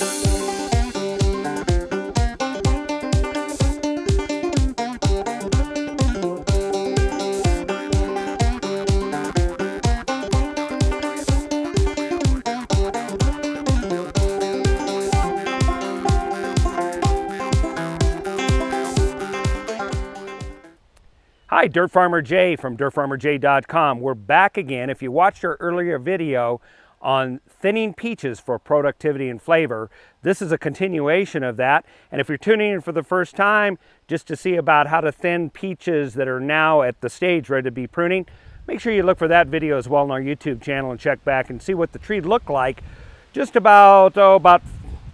Hi, Dirt Farmer Jay from dirtfarmerjay.com. We're back again. If you watched our earlier video on thinning peaches for productivity and flavor, this is a continuation of that. And if you're tuning in for the first time just to see about how to thin peaches that are now at the stage ready to be pruning, make sure you look for that video as well on our YouTube channel and check back and see what the tree looked like just about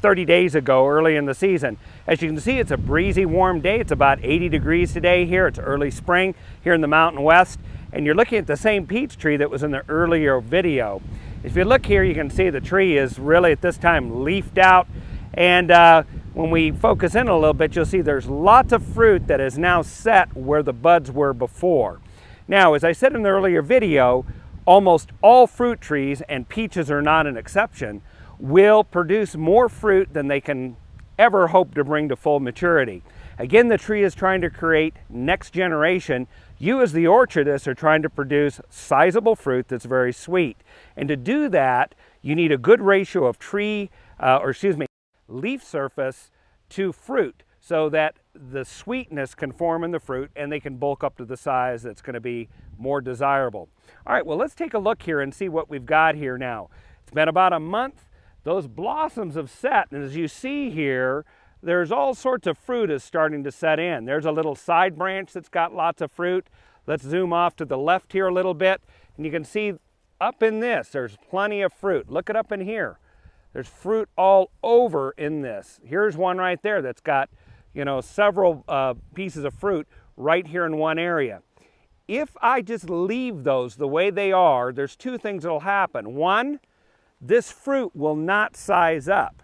30 days ago, early in the season. As you can see, it's a breezy, warm day. It's about 80 degrees today here. It's early spring here in the Mountain West. And you're looking at the same peach tree that was in the earlier video. If you look here, you can see the tree is really at this time leafed out. And when we focus in a little bit, you'll see there's lots of fruit that is now set where the buds were before. Now, as I said in the earlier video, almost all fruit trees, and peaches are not an exception, will produce more fruit than they can ever hope to bring to full maturity. Again, the tree is trying to create next generation. You as the orchardist are trying to produce sizable fruit that's very sweet. And to do that, you need a good ratio of leaf surface to fruit so that the sweetness can form in the fruit and they can bulk up to the size that's going to be more desirable. All right, well, let's take a look here and see what we've got here now. It's been about a month. Those blossoms have set, and as you see here, there's all sorts of fruit is starting to set in. There's a little side branch that's got lots of fruit. Let's zoom off to the left here a little bit, and you can see up in this, there's plenty of fruit. Look it up in here. There's fruit all over in this. Here's one right there that's got, several pieces of fruit right here in one area. If I just leave those the way they are, there's two things that'll happen. One, this fruit will not size up.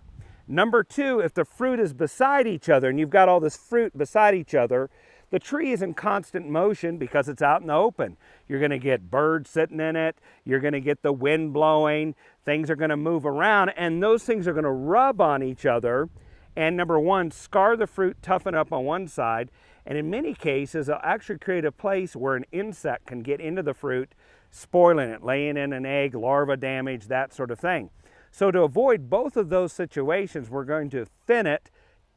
Number two, if the fruit is beside each other and you've got all this fruit beside each other, the tree is in constant motion because it's out in the open. You're going to get birds sitting in it. You're going to get the wind blowing. Things are going to move around, and those things are going to rub on each other. And number one, scar the fruit, toughen up on one side. And in many cases, they'll actually create a place where an insect can get into the fruit, spoiling it, laying in an egg, larva damage, that sort of thing. So to avoid both of those situations, we're going to thin it,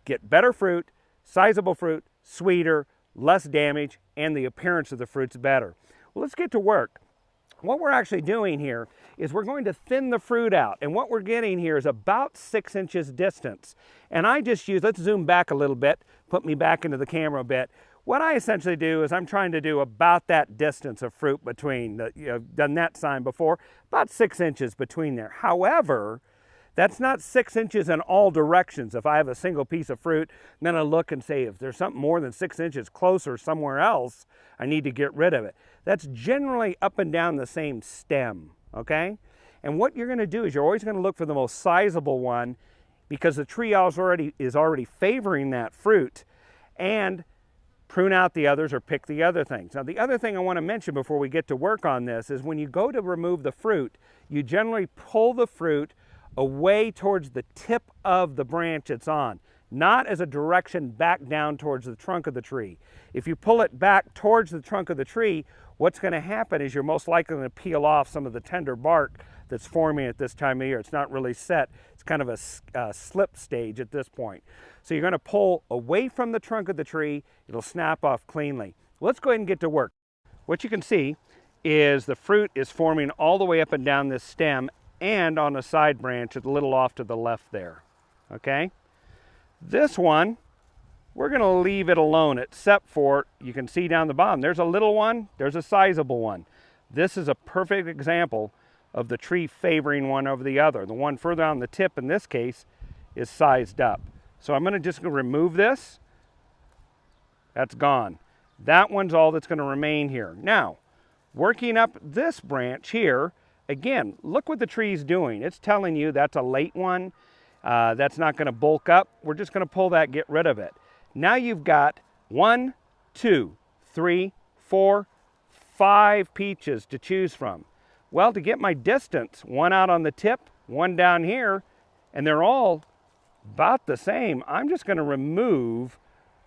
get better fruit, sizable fruit, sweeter, less damage, and the appearance of the fruit's better. Well, let's get to work. What we're actually doing here is we're going to thin the fruit out, and what we're getting here is about 6 inches distance. And I just use, let's zoom back a little bit, put me back into the camera a bit. What I essentially do is I'm trying to do about that distance of fruit between, I've done that sign before, about 6 inches between there. However, that's not 6 inches in all directions. If I have a single piece of fruit, then I look and say, if there's something more than 6 inches closer somewhere else, I need to get rid of it. That's generally up and down the same stem, okay? And what you're gonna do is you're always gonna look for the most sizable one because the tree is already favoring that fruit, and prune out the others or pick the other things. Now, the other thing I want to mention before we get to work on this is when you go to remove the fruit, you generally pull the fruit away towards the tip of the branch it's on, not as a direction back down towards the trunk of the tree. If you pull it back towards the trunk of the tree, what's going to happen is you're most likely going to peel off some of the tender bark that's forming at this time of year. It's not really set. It's kind of a slip stage at this point. So you're going to pull away from the trunk of the tree. It'll snap off cleanly. Let's go ahead and get to work. What you can see is the fruit is forming all the way up and down this stem and on a side branch a little off to the left there. Okay? This one, we're going to leave it alone except for, you can see down the bottom, there's a little one, there's a sizable one. This is a perfect example of the tree favoring one over the other. The one further on the tip in this case is sized up. So I'm just going to remove this. That's gone. That one's all that's going to remain here. Now, working up this branch here, again, look what the tree's doing. It's telling you that's a late one. That's not going to bulk up. We're just going to pull that, get rid of it. Now you've got 1, 2, 3, 4, 5 peaches to choose from. Well, to get my distance, one out on the tip, one down here, and they're all About the same. I'm just going to remove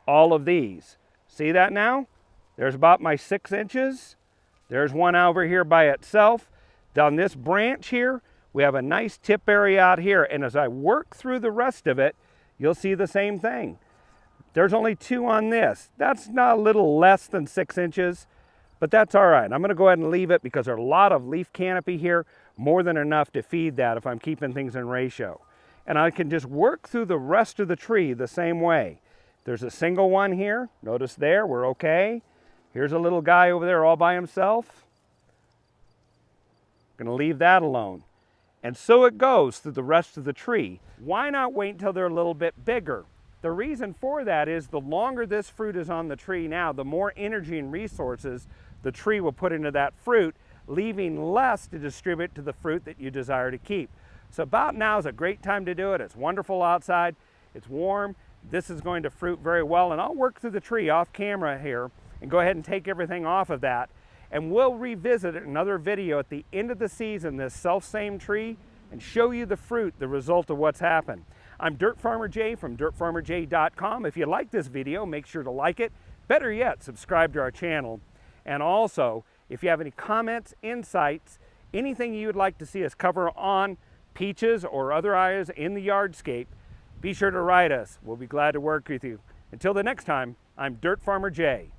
all of these. See that now? There's about my 6 inches. There's one over here by itself. Down this branch here, we have a nice tip area out here. And as I work through the rest of it, you'll see the same thing. There's only 2 on this. That's not a little less than 6 inches, but that's all right. I'm going to go ahead and leave it because there's a lot of leaf canopy here, more than enough to feed that if I'm keeping things in ratio. And I can just work through the rest of the tree the same way. There's a single one here. Notice there, we're okay. Here's a little guy over there all by himself. Gonna leave that alone. And so it goes through the rest of the tree. Why not wait until they're a little bit bigger? The reason for that is the longer this fruit is on the tree now, the more energy and resources the tree will put into that fruit, leaving less to distribute to the fruit that you desire to keep. So about now is a great time to do it. It's wonderful outside, it's warm, this is going to fruit very well, and I'll work through the tree off camera here and go ahead and take everything off of that. And we'll revisit another video at the end of the season, this self-same tree, and show you the fruit, the result of what's happened. I'm Dirt Farmer Jay from DirtFarmerJay.com. If you like this video, make sure to like it. Better yet, subscribe to our channel. And also, if you have any comments, insights, anything you would like to see us cover on peaches or other areas in the yardscape, be sure to write us. We'll be glad to work with you. Until the next time, I'm Dirt Farmer Jay.